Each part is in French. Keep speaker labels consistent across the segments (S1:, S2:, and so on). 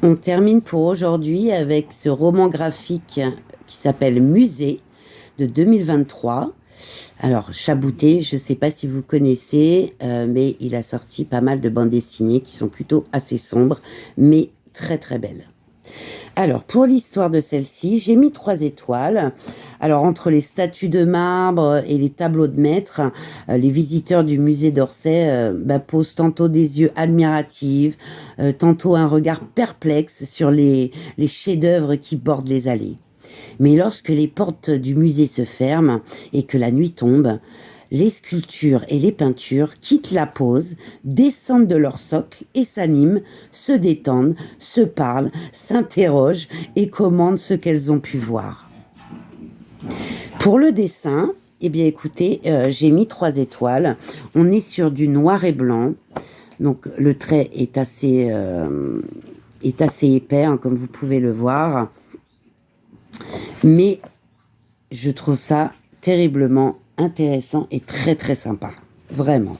S1: On termine pour aujourd'hui avec ce roman graphique qui s'appelle Musée de 2023. Alors, Chabouté, je ne sais pas si vous connaissez, mais il a sorti pas mal de bandes dessinées qui sont plutôt assez sombres, mais très très belles. Alors, pour l'histoire de celle-ci, j'ai mis 3 étoiles. Alors, entre les statues de marbre et les tableaux de maître, les visiteurs du musée d'Orsay posent tantôt des yeux admiratifs, tantôt un regard perplexe sur les chefs-d'œuvre qui bordent les allées. Mais lorsque les portes du musée se ferment et que la nuit tombe, les sculptures et les peintures quittent la pose, descendent de leur socle et s'animent, se détendent, se parlent, s'interrogent et commandent ce qu'elles ont pu voir. Pour le dessin, eh bien écoutez, j'ai mis 3 étoiles. On est sur du noir et blanc. Donc le trait est assez épais, hein, comme vous pouvez le voir. Mais je trouve ça terriblement intéressant et très très sympa. Vraiment.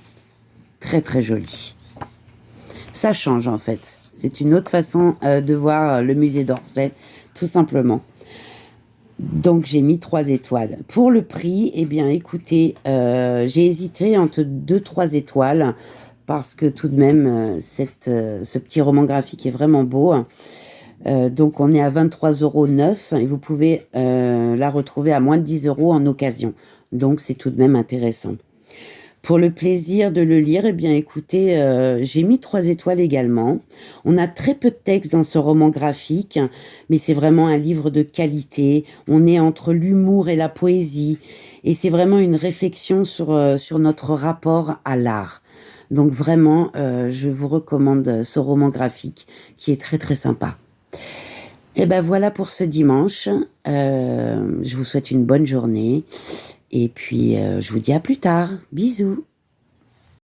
S1: Très très joli. Ça change en fait. C'est une autre façon de voir le musée d'Orsay, tout simplement. Donc j'ai mis 3 étoiles. Pour le prix, eh bien écoutez, j'ai hésité entre 2-3 étoiles parce que tout de même, ce petit roman graphique est vraiment beau. Donc on est à 23,9 € et vous pouvez la retrouver à moins de 10 € en occasion. Donc c'est tout de même intéressant. Pour le plaisir de le lire, eh bien écoutez, j'ai mis 3 étoiles également. On a très peu de texte dans ce roman graphique, mais c'est vraiment un livre de qualité. On est entre l'humour et la poésie. Et c'est vraiment une réflexion sur notre rapport à l'art. Donc vraiment, je vous recommande ce roman graphique qui est très très sympa. Et ben voilà pour ce dimanche. Je vous souhaite une bonne journée. Et puis, je vous dis à plus tard. Bisous.